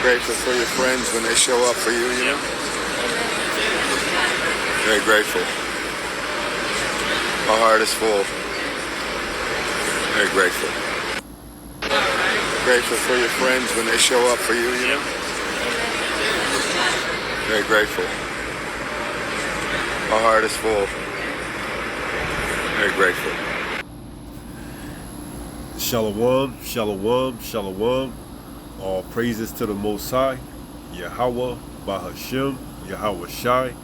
Grateful for your friends when they show up for you, you know? Very grateful. My heart is full. Very grateful. Grateful for your friends when they show up for you, you know? Very grateful. My heart is full. Very grateful. Shalom, shalom, shalom. All praises to the Most High, Yahweh, Bahashem, Yahweh Shai.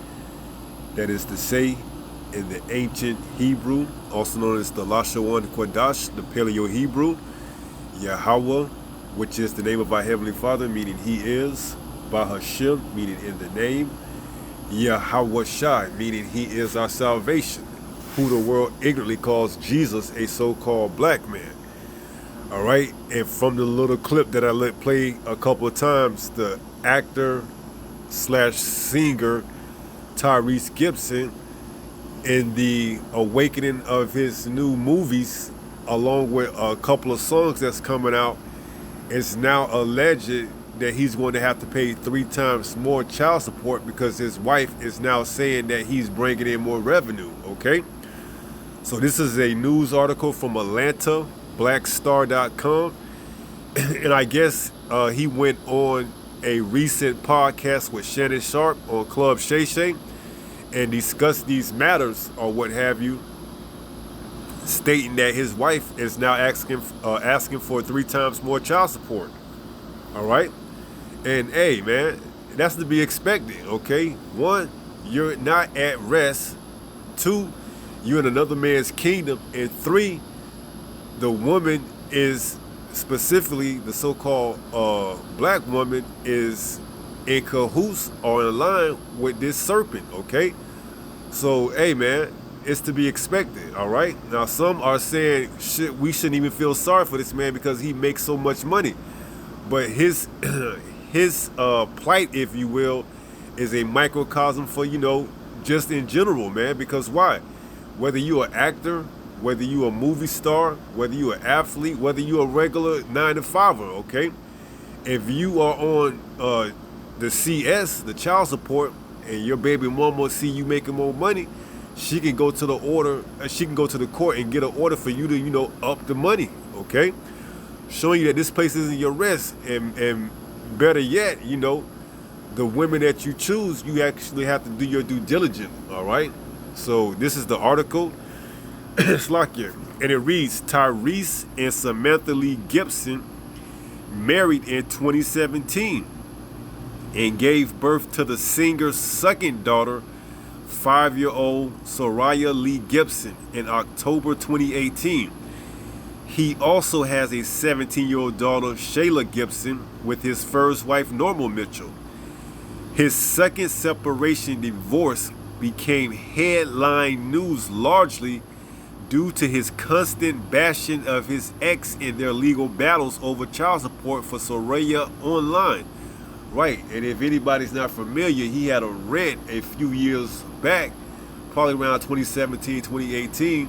That is to say, in the ancient Hebrew, also known as the Lashawan Kodash, the Paleo Hebrew, Yahweh, which is the name of our Heavenly Father, meaning He is, Bahashem, meaning in the name, Yahweh Shai, meaning He is our salvation, who the world ignorantly calls Jesus a so-called black man. All right, and from the little clip that I let play a couple of times, the actor slash singer Tyrese Gibson, in the awakening of his new movies, along with a couple of songs that's coming out, it's now alleged that he's going to have to pay 3 times more child support because his wife is now saying that he's bringing in more revenue, okay? So this is a news article from Atlanta, blackstar.com, and I guess he went on a recent podcast with Shannon Sharp on Club Shay Shay and discussed these matters or what have you, stating that his wife is now asking for 3 times more child support. All right, and hey man, that's to be expected. Okay, 1, you're not at rest. 2, you're in another man's kingdom, and 3, the woman is, specifically the so-called black woman, is in cahoots or in line with this serpent, okay? So, hey man, it's to be expected, all right? Now, some are saying we shouldn't even feel sorry for this man because he makes so much money. But his plight, if you will, is a microcosm for, you know, just in general, man. Because why? Whether you're an actor, whether you a movie star, whether you an athlete, whether you a regular 9-to-5er, okay? If you are on the CS, the child support, and your baby mama see you making more money, she can go to the court and get an order for you to, you know, up the money, okay? Showing you that this place isn't your rest, and better yet, you know, the women that you choose, you actually have to do your due diligence, all right? So this is the article. It's like here, and it reads: Tyrese and Samantha Lee Gibson married in 2017 and gave birth to the singer's second daughter, 5-year-old Soraya Lee Gibson, in October 2018. He also has a 17-year-old daughter, Shayla Gibson, with his first wife, Normal Mitchell. His second separation divorce became headline news largely due to his constant bashing of his ex in their legal battles over child support for Soraya online. Right, and if anybody's not familiar, he had a rant a few years back, probably around 2017, 2018,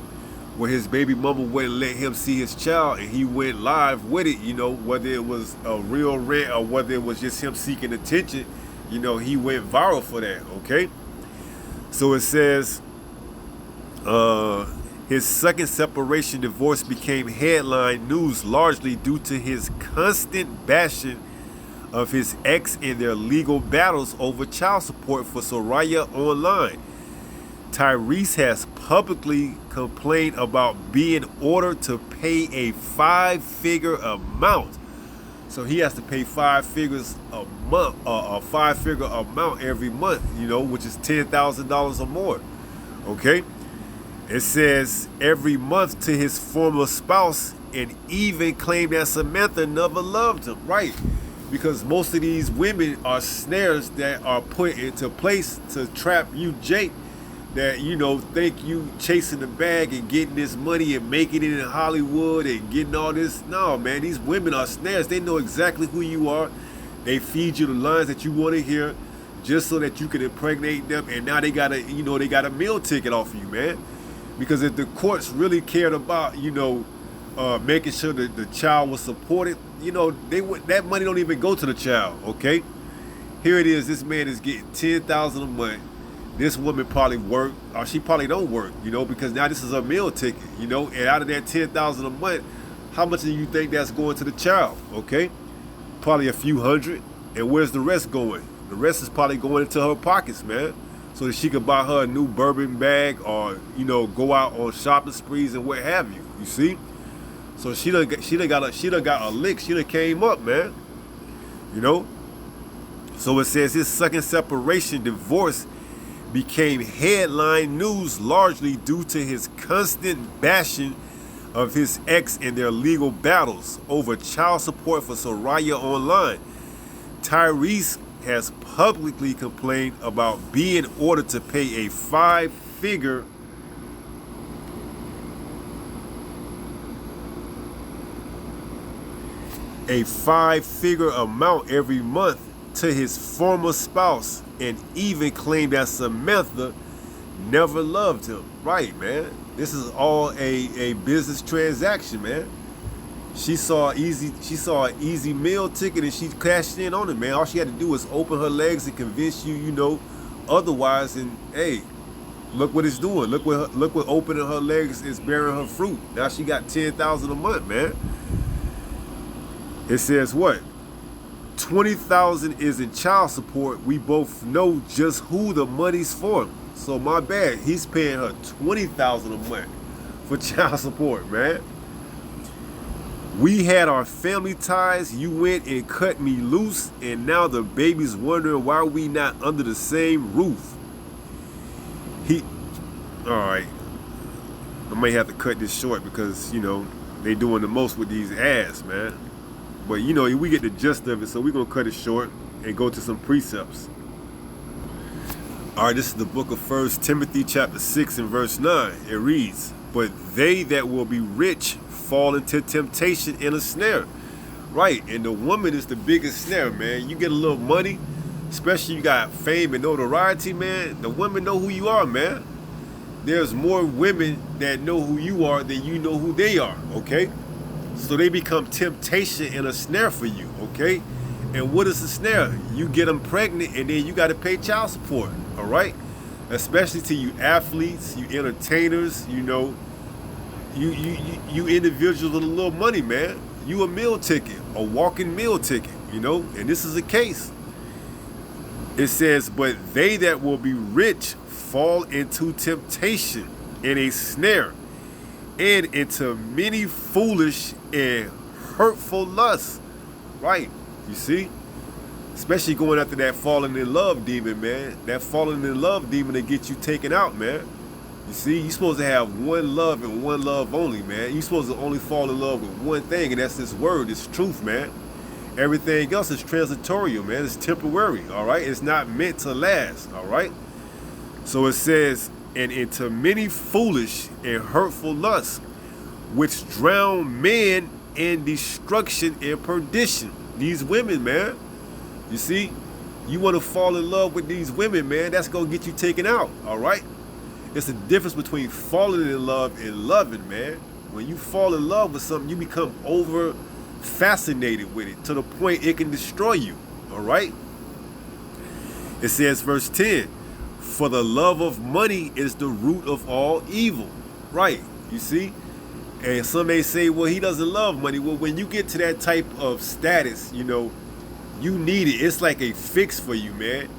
where his baby mama wouldn't let him see his child, and he went live with it, you know, whether it was a real rant or whether it was just him seeking attention, you know, he went viral for that, okay? So it says, his second separation divorce became headline news largely due to his constant bashing of his ex in their legal battles over child support for Soraya online. Tyrese has publicly complained about being ordered to pay a 5-figure amount. So he has to pay 5 figures a month, a 5-figure amount every month, you know, which is $10,000 or more, okay? It says every month to his former spouse, and even claimed that Samantha never loved him, right? Because most of these women are snares that are put into place to trap you, Jake, that, you know, think you chasing the bag and getting this money and making it in Hollywood and getting all this. No, man, these women are snares. They know exactly who you are. They feed you the lines that you want to hear just so that you can impregnate them, and now they got a meal ticket off of you, man. Because if the courts really cared about, you know, making sure that the child was supported. You know, that money don't even go to the child. Okay, here it is. This man is getting $10,000 a month. This woman probably work, or she probably don't work. You know, because now this is a meal ticket. You know, and out of that $10,000 a month, how much do you think that's going to the child? Okay, probably a few hundred. And where's the rest going? The rest is probably going into her pockets, man, so that she could buy her a new bourbon bag, or, you know, go out on shopping sprees and what have you. You see? So she done got a lick. She done came up, man. You know? So it says his second separation, divorce, became headline news largely due to his constant bashing of his ex and their legal battles over child support for Soraya online. Tyrese has publicly complained about being ordered to pay a five-figure amount every month to his former spouse, and even claimed that Samantha never loved him. Right, man. This is all a business transaction, man. She saw an easy meal ticket and she cashed in on it, man. All she had to do was open her legs and convince you, you know, otherwise. And hey, look what it's doing. Look what opening her legs is bearing her fruit. Now she got $10,000 a month, man. It says what? $20,000 is in child support. We both know just who the money's for. So my bad. He's paying her $20,000 a month for child support, man. We had our family ties. You went and cut me loose, and now the baby's wondering why we not under the same roof. All right. I may have to cut this short because, you know, they doing the most with these ads, man. But, you know, we get the gist of it, so we're going to cut it short and go to some precepts. All right, this is the book of 1 Timothy chapter 6 and verse 9. It reads, "But they that will be rich fall into temptation and a snare." Right, and the woman is the biggest snare, man. You get a little money, especially you got fame and notoriety, man. The women know who you are, man. There's more women that know who you are than you know who they are, okay? So they become temptation and a snare for you, okay? And what is a snare? You get them pregnant and then you got to pay child support, all right? Especially to you athletes, you entertainers, you know, you individuals with a little money, man. You a meal ticket, a walking meal ticket, you know? And this is a case. It says, "But they that will be rich fall into temptation and a snare, and into many foolish and hurtful lusts." Right, you see? Especially going after that falling in love demon, man. That falling in love demon that gets you taken out, man. You see, you're supposed to have one love and one love only, man. You're supposed to only fall in love with one thing, and that's this word, this truth, man. Everything else is transitory, man. It's temporary, all right? It's not meant to last, all right? So it says, "And into many foolish and hurtful lusts, which drown men in destruction and perdition." These women, man. You see, you want to fall in love with these women, man. That's going to get you taken out, all right? It's the difference between falling in love and loving, man. When you fall in love with something, you become over fascinated with it to the point it can destroy you, all right? It says, verse 10, "For the love of money is the root of all evil." Right, you see? And some may say, well, he doesn't love money. Well, when you get to that type of status, you know, you need it. It's like a fix for you, man.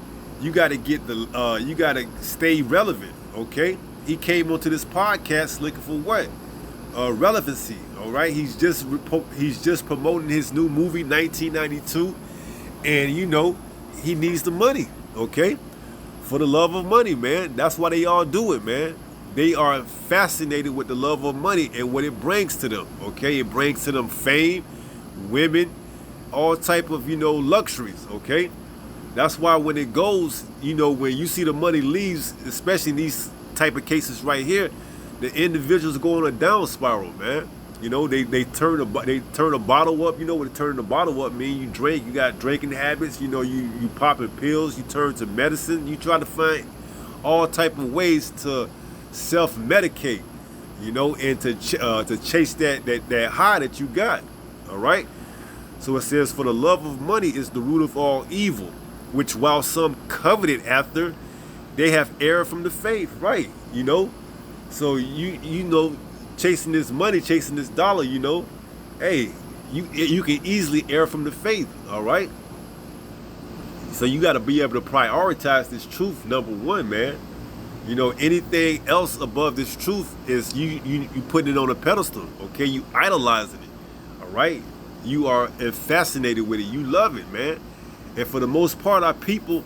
You got to get you got to stay relevant, okay? He came onto this podcast looking for what? Relevancy, all right? He's just promoting his new movie, 1992, and, you know, he needs the money, okay? For the love of money, man. That's why they all do it, man. They are fascinated with the love of money and what it brings to them, okay? It brings to them fame, women, all type of, you know, luxuries, okay? That's why when it goes, you know, when you see the money leaves, especially in these type of cases right here, the individuals go on a down spiral, man. You know, they turn a bottle up. You know what turning the bottle up mean? You drink, you got drinking habits. You know, you popping pills. You turn to medicine. You try to find all type of ways to self-medicate you know, and to chase that high that you got. All right. So it says, for the love of money is the root of all evil, which while some coveted after, they have erred from the faith. Right. You know. So you know, chasing this money, chasing this dollar, you know, hey, you can easily err from the faith. All right. So you got to be able to prioritize this truth, number one, man. You know, anything else above this truth is you putting it on a pedestal, okay? You idolizing it, all right? You are fascinated with it. You love it, man. And for the most part, our people,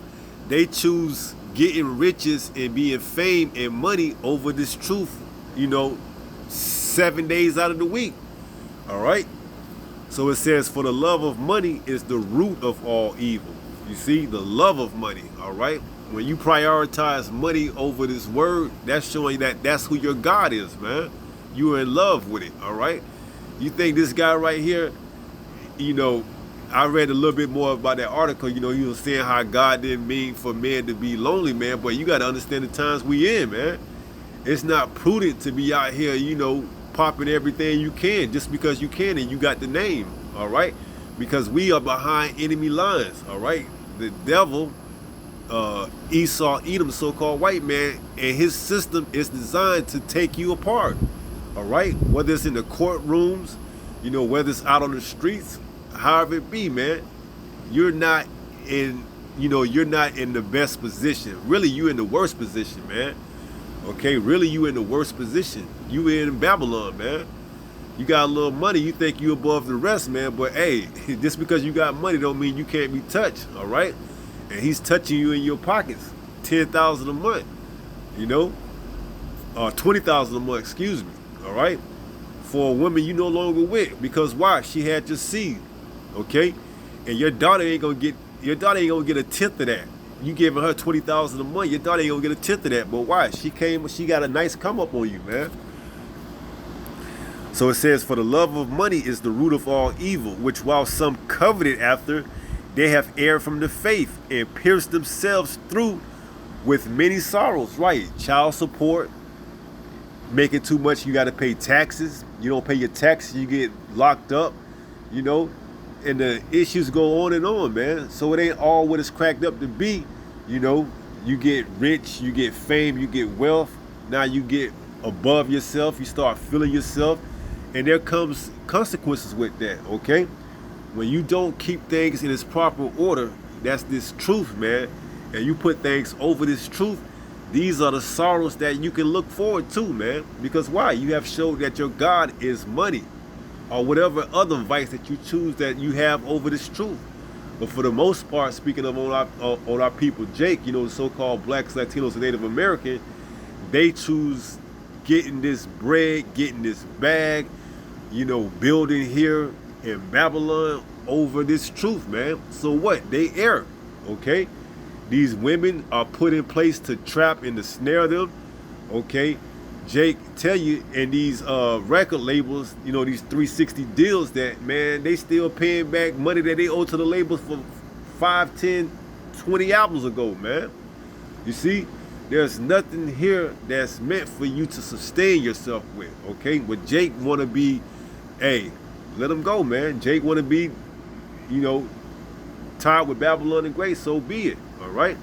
they choose getting riches and being fame and money over this truth, you know, 7 days out of the week, all right? So it says, for the love of money is the root of all evil. You see, the love of money, all right? When you prioritize money over this word, that's showing that that's who your God is, man. You are in love with it, all right? You think this guy right here, you know, I read a little bit more about that article, you know, he was saying how God didn't mean for men to be lonely, man, but you got to understand the times we in, man. It's not prudent to be out here, you know, popping everything you can just because you can and you got the name, all right? Because we are behind enemy lines, all right? The devil, Esau, Edom, so-called white man, and his system is designed to take you apart, all right? Whether it's in the courtrooms, you know, whether it's out on the streets, however it be, man, you're not in, you know, you're not in the best position. Really, you in the worst position, man. Okay, really, you in the worst position. You in Babylon, man. You got a little money, you think you above the rest, man, but hey, just because you got money don't mean you can't be touched, all right? And he's touching you in your pockets, $10,000 a month, you know, $20,000 a month, excuse me, all right? For a woman you no longer with, because why? She had your seed, okay? And your daughter ain't gonna get a tenth of that. You giving her $20,000 a month, your daughter ain't gonna get a tenth of that. But why? She got a nice come up on you, man. So it says, for the love of money is the root of all evil, which while some coveted after, they have erred from the faith and pierced themselves through with many sorrows. Right? Child support, making too much, you got to pay taxes. You don't pay your taxes, you get locked up, you know, and the issues go on, man. So it ain't all what it's cracked up to be. You know, you get rich, you get fame, you get wealth. Now you get above yourself, you start feeling yourself. And there comes consequences with that, okay? When you don't keep things in its proper order, that's this truth, man. And you put things over this truth, these are the sorrows that you can look forward to, man. Because why? You have showed that your God is money, or whatever other vice that you choose that you have over this truth. But for the most part, speaking of on our people, Jake, you know, the so-called blacks, Latinos, and Native American, they choose getting this bread, getting this bag, you know, building here in Babylon over this truth, man. So what? They err, okay? These women are put in place to trap and to snare them, okay? Jake tell you, in these record labels, you know, these 360 deals that, man, they still paying back money that they owe to the labels for 5, 10, 20 albums ago, man. You see? There's nothing here that's meant for you to sustain yourself with, okay? But Jake want to be, hey, let him go, man. Jake want to be, you know, tied with Babylon and grace, so be it, all right?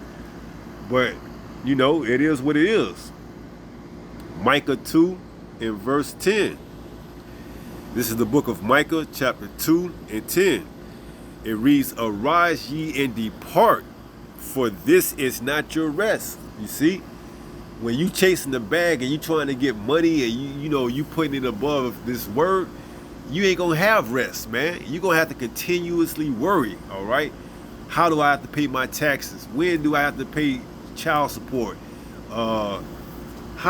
But, you know, it is what it is. Micah 2 and verse 10. This is the book of Micah, chapter 2 and 10. It reads, arise ye and depart, for this is not your rest. You see, when you chasing the bag and you trying to get money and you know you putting it above this word, you ain't gonna have rest, man. You're gonna have to continuously worry, all right? How do I have to pay my taxes? When do I have to pay child support? How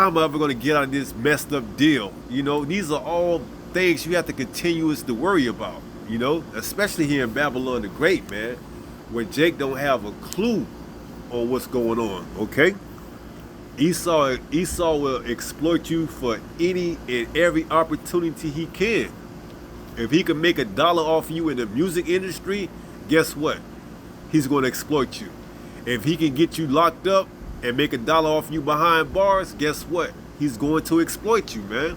am I ever gonna get out of this messed up deal? You know, these are all things you have to continuously worry about, you know, especially here in Babylon the Great, man, where Jake don't have a clue on what's going on, okay? Esau will exploit you for any and every opportunity he can. If he can make $1 off you in the music industry, guess what? He's going to exploit you. If he can get you locked up and make $1 off you behind bars, guess what? He's going to exploit you, man.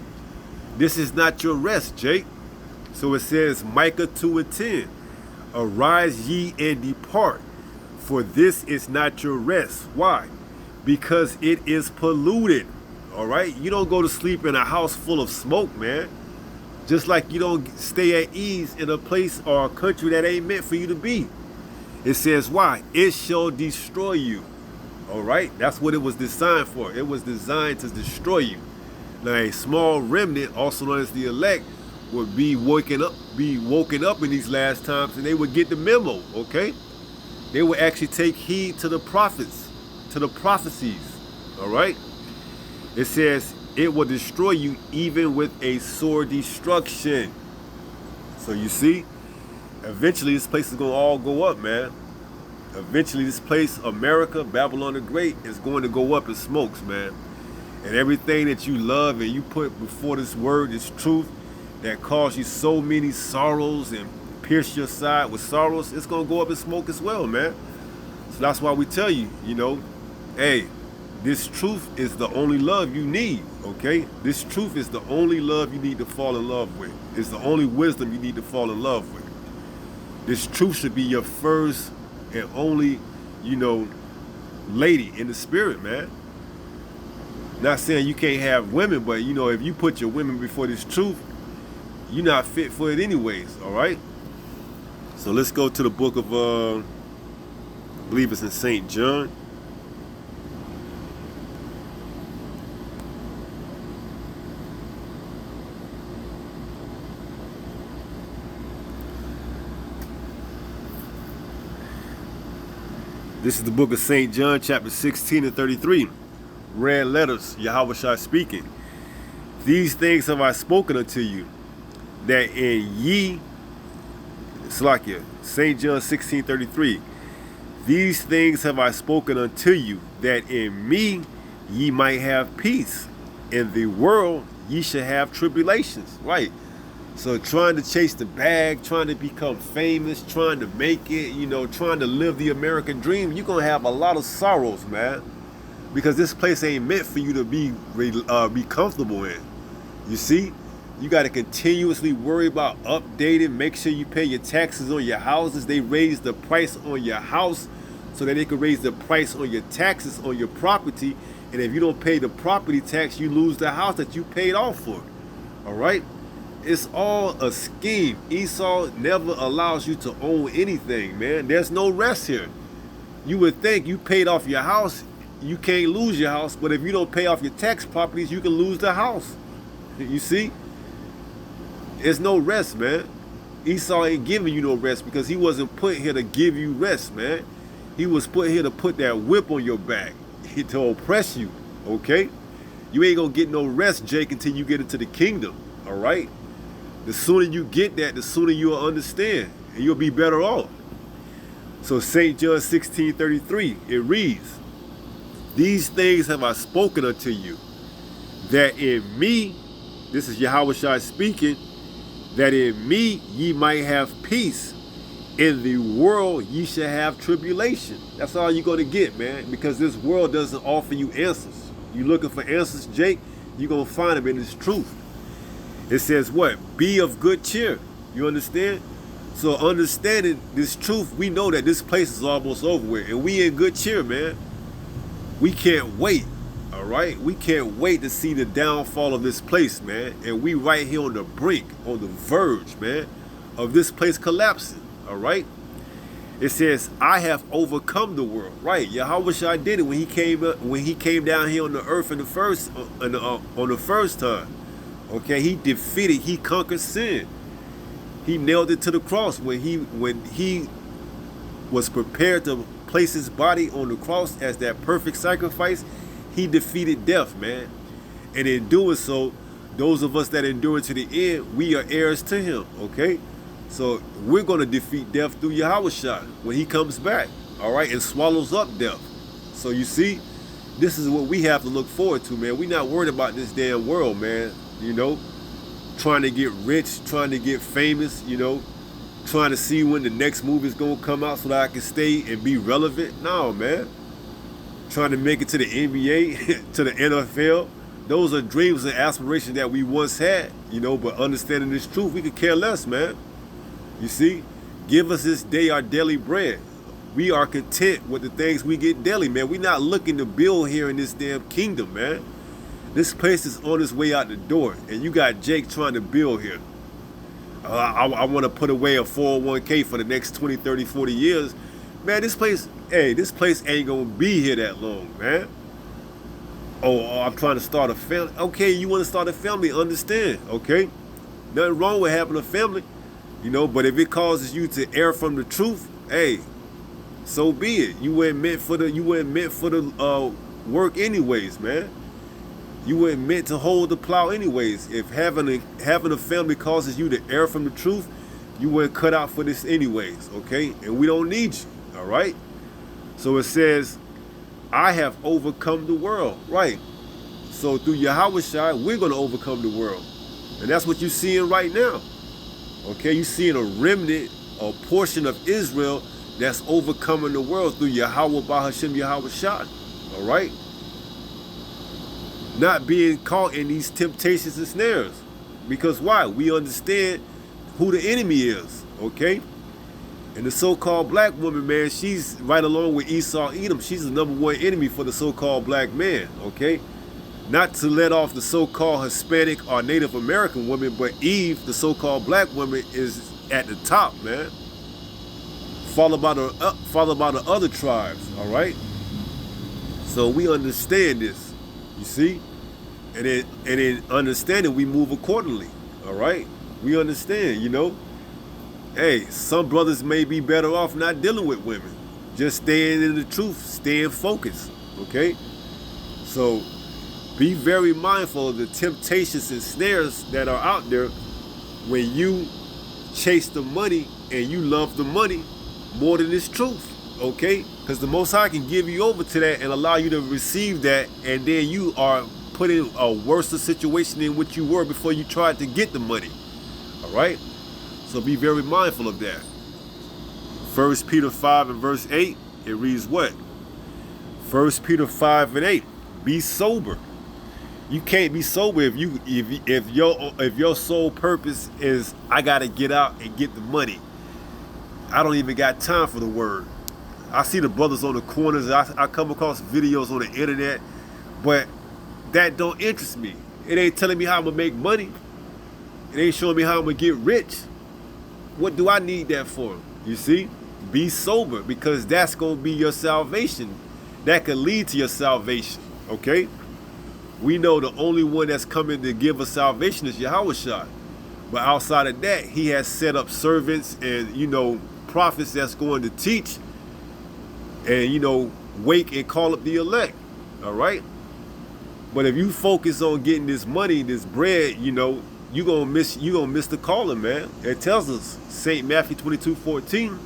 This is not your rest, Jake. So it says, Micah 2:10, arise ye and depart, for this is not your rest. Why? Because it is polluted. All right? You don't go to sleep in a house full of smoke, man. Just like you don't stay at ease in a place or a country that ain't meant for you to be. It says, why? It shall destroy you. All right? That's what it was designed for. It was designed to destroy you. Now, a small remnant, also known as the elect, would be woken up in these last times, and they would get the memo, okay? They would actually take heed to the prophets, to the prophecies, all right? It says, it will destroy you even with a sore destruction. So you see, eventually this place is going to all go up, man. Eventually this place, America, Babylon the Great, is going to go up in smokes, man. And everything that you love and you put before this word, this truth, that caused you so many sorrows and pierced your side with sorrows, it's going to go up in smoke as well, man. So that's why we tell you, you know, hey, this truth is the only love you need, okay? This truth is the only love you need to fall in love with. It's the only wisdom you need to fall in love with. This truth should be your first and only, you know, lady in the spirit, man. Not saying you can't have women, but, you know, if you put your women before this truth, you're not fit for it anyways, all right? So let's go to the book of, I believe it's in St. John. This is the book of St. John, chapter 16 and 33. Red letters, Yahweh Shai speaking. These things have I spoken unto you, that in ye, Slakia, St. John 16:33. These things have I spoken unto you, that in me ye might have peace. In the world ye shall have tribulations. Right. So trying to chase the bag, trying to become famous, trying to make it, you know, trying to live the American dream, you're going to have a lot of sorrows, man. Because this place ain't meant for you to be comfortable in. You see? You got to continuously worry about updating. Make sure you pay your taxes on your houses. They raise the price on your house so that they can raise the price on your taxes on your property. And if you don't pay the property tax, you lose the house that you paid off for. All right? It's all a scheme. Esau never allows you to own anything, man. There's no rest here. You would think you paid off your house, you can't lose your house. But if you don't pay off your tax properties, you can lose the house. You see? There's no rest, man. Esau ain't giving you no rest because he wasn't put here to give you rest, man. He was put here to put that whip on your back, to oppress you, okay? You ain't gonna get no rest, Jake, until you get into the kingdom, all right? The sooner you get that, the sooner you'll understand, and you'll be better off. So St. John 16:33, it reads, these things have I spoken unto you, that in me, this is Yahweh Shai speaking, that in me ye might have peace. In the world ye shall have tribulation. That's all you're going to get, man, because this world doesn't offer you answers. You looking for answers, Jake, you're going to find them in this truth. It says what? Be of good cheer. You understand? So understanding this truth, we know that this place is almost over with, and we in good cheer, man. We can't wait. All right, we can't wait to see the downfall of this place, man. And we right here on the brink, on the verge, man, of this place collapsing. All right. It says, I have overcome the world. Right. Yahweh Shai did it when he came down here on the earth on the first time. Okay, he conquered sin. He nailed it to the cross when he was prepared to place his body on the cross as that perfect sacrifice. He defeated death, man. And in doing so, those of us that endure to the end, we are heirs to him, okay? So we're going to defeat death through Yahweh Shai when he comes back, all right, and swallows up death. So you see, this is what we have to look forward to, man. We're not worried about this damn world, man, you know, trying to get rich, trying to get famous, you know, trying to see when the next movie is going to come out so that I can stay and be relevant. No, man. Trying to make it to the NBA, to the NFL, Those are dreams and aspirations that we once had, but understanding this truth, we could care less, man. You see? Give us this day our daily bread. We are content with the things we get daily, man. We're not looking to build here in this damn kingdom, man. This place is on its way out the door, and you got Jake trying to build here. I want to put away a 401k for the next 20, 30, 40 years. Man, this place ain't going to be here that long, man. Oh, I'm trying to start a family. Okay, you want to start a family, understand, okay? Nothing wrong with having a family, but if it causes you to err from the truth, hey, so be it. You weren't meant for the work anyways, man. You weren't meant to hold the plow anyways. If having a family causes you to err from the truth, you weren't cut out for this anyways, okay? And we don't need you, all right? So it says, I have overcome the world, right? So through Yahushua, we're going to overcome the world. And that's what you're seeing right now, okay? You're seeing a remnant, a portion of Israel that's overcoming the world through Yahweh Bahashem Yahushua, all right? Not being caught in these temptations and snares. Because why? We understand who the enemy is, okay? And the so-called black woman, man, she's right along with Esau Edom. She's the number one enemy for the so-called black man, okay? Not to let off the so-called Hispanic or Native American woman, but Eve, the so-called black woman, is at the top, man. Followed by the other tribes, all right? So we understand this. You see? And in understanding, we move accordingly. All right? We understand, Hey, some brothers may be better off not dealing with women. Just staying in the truth, staying focused. Okay? So be very mindful of the temptations and snares that are out there when you chase the money and you love the money more than this truth. Okay? Because the Most High can give you over to that and allow you to receive that, and then you are put in a worse situation than what you were before you tried to get the money. All right? So be very mindful of that. 1 Peter 5 and verse 8, it reads what? 1 Peter 5 and 8, be sober. You can't be sober if your sole purpose is I gotta get out and get the money. I don't even got time for the word. I see the brothers on the corners. I come across videos on the internet, but that don't interest me. It ain't telling me how I'm gonna make money. It ain't showing me how I'm gonna get rich. What do I need that for? You see? Be sober, because that's gonna be your salvation. That could lead to your salvation. Okay? We know the only one that's coming to give us salvation is Yahushua. But outside of that, he has set up servants and prophets that's going to teach and wake and call up the elect. All right? But if you focus on getting this money, this bread, you're gonna miss the calling, man. It tells us, St. Matthew 22:14,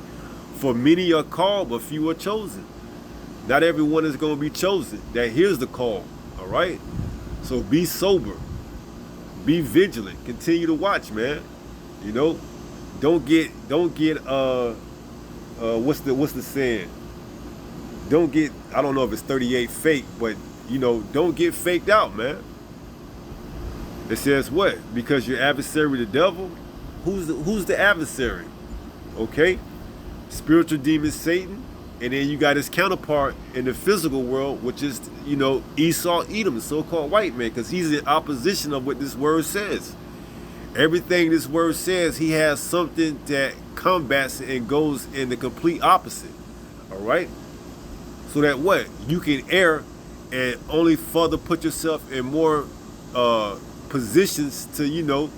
for many are called, but few are chosen. Not everyone is gonna be chosen. That here's the call. All right? So be sober. Be vigilant. Continue to watch, man. Don't get what's the saying? Don't get, I don't know if it's 38 fake, but don't get faked out, man. It says what? Because your adversary, the devil, who's the adversary? Okay? Spiritual demon Satan, and then you got his counterpart in the physical world, which is, Esau Edom, the so-called white man, because he's in opposition of what this word says. Everything this word says, he has something that combats and goes in the complete opposite. All right? So that what? You can err and only further put yourself in more positions to,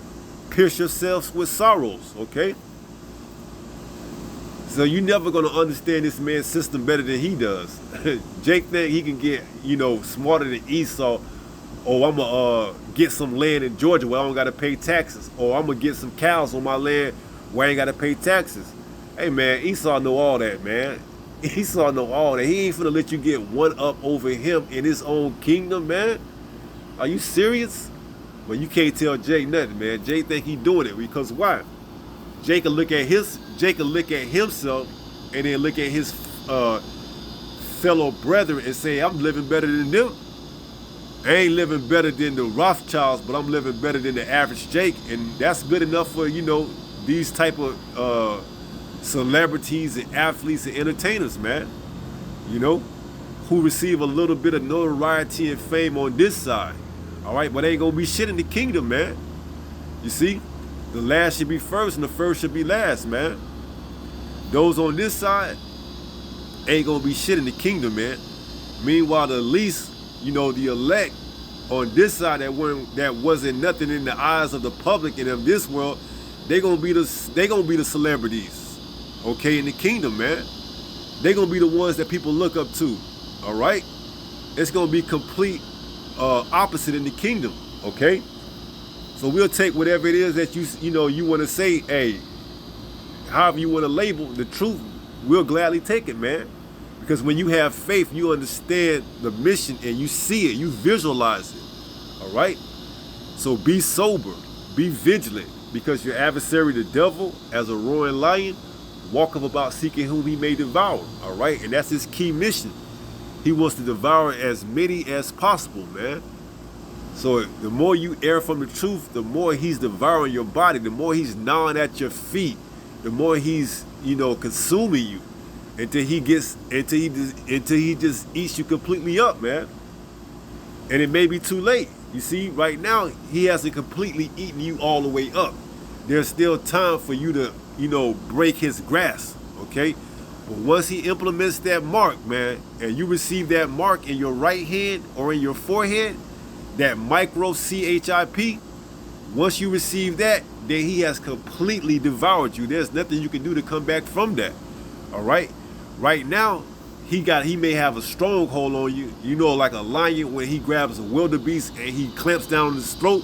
pierce yourselves with sorrows, okay? So you're never going to understand this man's system better than he does. Jake think he can get, smarter than Esau. Or I'm going to get some land in Georgia where I don't got to pay taxes. Or I'm going to get some cows on my land where I ain't got to pay taxes. Hey, man, Esau know all that, man. Esau know all that. He ain't finna let you get one up over him in his own kingdom, man. Are you serious? Well, you can't tell Jake nothing, man. Jake think he doing it because why? Jake can look at himself and then look at his fellow brethren and say, I'm living better than them. I ain't living better than the Rothschilds, but I'm living better than the average Jake, and that's good enough for, these type of celebrities and athletes and entertainers, man. Who receive a little bit of notoriety and fame on this side. All right, but ain't gonna be shit in the kingdom, man. You see, the last should be first and the first should be last, man. Those on this side ain't gonna be shit in the kingdom, man. Meanwhile, the least, the elect on this side that wasn't nothing in the eyes of the public and of this world, they gonna be the celebrities, okay, in the kingdom, man. They gonna be the ones that people look up to. All right, it's gonna be complete opposite in the kingdom, okay? So we'll take whatever it is that you want to say, hey, however you want to label the truth, we'll gladly take it, man. Because when you have faith, you understand the mission and you see it, you visualize it, all right? So be sober, be vigilant, because your adversary, the devil, as a roaring lion, walketh about seeking whom he may devour, all right? And that's his key mission. He wants to devour as many as possible, man. So the more you err from the truth, the more he's devouring your body, the more he's gnawing at your feet, the more he's, consuming you until he just eats you completely up, man. And it may be too late. You see, right now, he hasn't completely eaten you all the way up. There's still time for you to, break his grasp, okay? But once he implements that mark, man, and you receive that mark in your right hand or in your forehead, that micro CHIP, once you receive that, then he has completely devoured you. There's nothing you can do to come back from that. All right? Right now, he may have a stronghold on you. Like a lion when he grabs a wildebeest and he clamps down on his throat.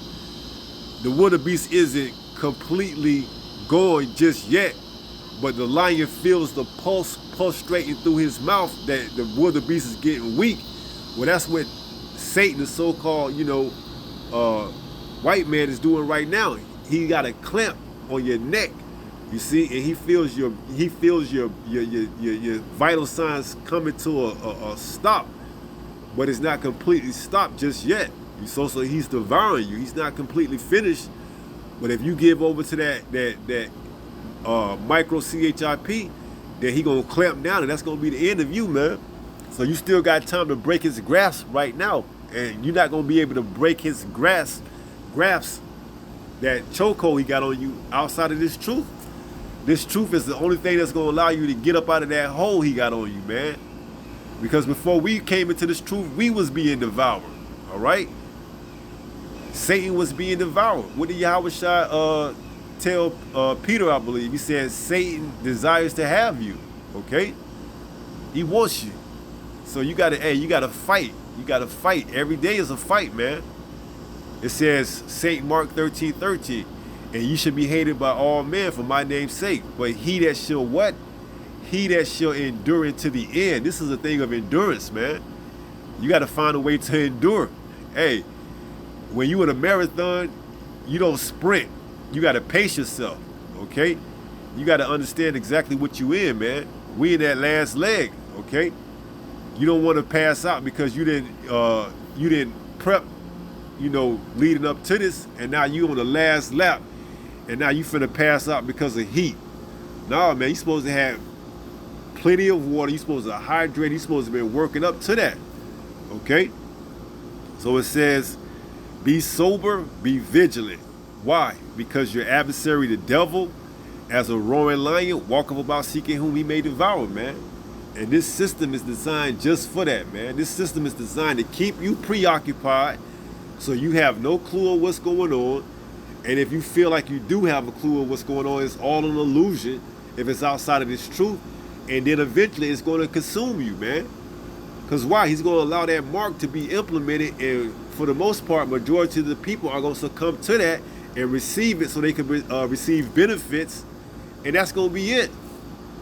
The wildebeest isn't completely going just yet, but the lion feels the pulse pulsating through his mouth that the wildebeest is getting weak. Well, that's what Satan, the so-called, white man, is doing right now. He got a clamp on your neck, you see, and he feels your vital signs coming to a stop, but it's not completely stopped just yet. So he's devouring you. He's not completely finished, but if you give over to that micro CHIP, then he gonna clamp down, and that's gonna be the end of you, man. So you still got time to break his grasp right now, and you're not gonna be able to break his grasp, that chokehold he got on you outside of this truth. This truth is the only thing that's gonna allow you to get up out of that hole he got on you, man. Because before we came into this truth, we was being devoured. All right, Satan was being devoured. What did Yahweh tell Peter, I believe? He said, Satan desires to have you, okay? He wants you. So you gotta fight. You gotta fight. Every day is a fight, man. It says, St. Mark 13:13, and you should be hated by all men for my name's sake. But he that shall what? He that shall endure unto the end. This is a thing of endurance, man. You gotta find a way to endure. Hey, when you in a marathon, you don't sprint. You got to pace yourself, okay? You got to understand exactly what you in, man. We in that last leg, okay? You don't want to pass out because you didn't prep, leading up to this, and now you on the last lap, and now you finna pass out because of heat. No, man, you supposed to have plenty of water. You supposed to hydrate. You supposed to be working up to that, okay? So it says, be sober, be vigilant. Why? Because your adversary, the devil, as a roaring lion, walketh about seeking whom he may devour, man. And this system is designed just for that, man. This system is designed to keep you preoccupied so you have no clue of what's going on. And if you feel like you do have a clue of what's going on, it's all an illusion if it's outside of this truth. And then eventually it's going to consume you, man. Because why? He's going to allow that mark to be implemented, and for the most part, majority of the people are going to succumb to that and receive it so they can receive benefits, and that's going to be it,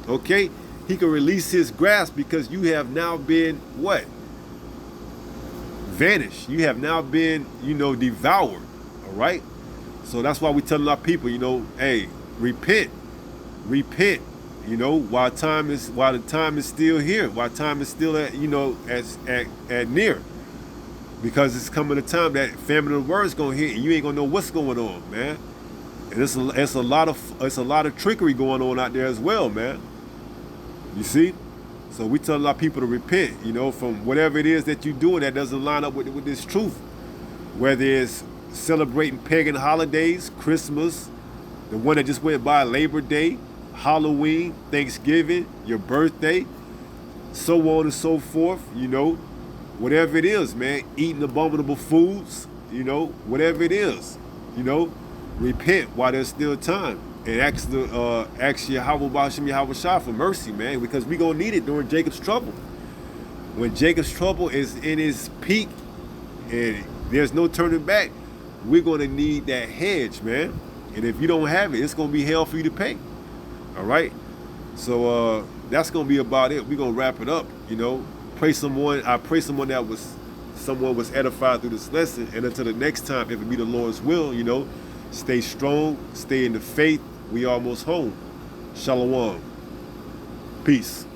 okay? He can release his grasp because you have now been, what? Vanished. You have now been, devoured, all right? So that's why we telling our people, hey, repent, while the time is still here, while time is still at near. Because it's coming a time that famine of the word is gonna hit, and you ain't gonna know what's going on, man. And it's a lot of trickery going on out there as well, man. You see? So we tell a lot of people to repent, from whatever it is that you're doing that doesn't line up with this truth. Whether it's celebrating pagan holidays, Christmas, the one that just went by, Labor Day, Halloween, Thanksgiving, your birthday, so on and so forth, whatever it is, man, eating abominable foods, whatever it is, repent while there's still time, and ask Yahweh Shah for mercy, man, because we gonna need it during Jacob's trouble. When Jacob's trouble is in his peak and there's no turning back, we're gonna need that hedge, man. And if you don't have it, it's gonna be hell for you to pay. All right. So that's gonna be about it. We're gonna wrap it up. I pray someone was edified through this lesson. And until the next time, if it be the Lord's will, stay strong, stay in the faith. We almost home. Shalom. Peace.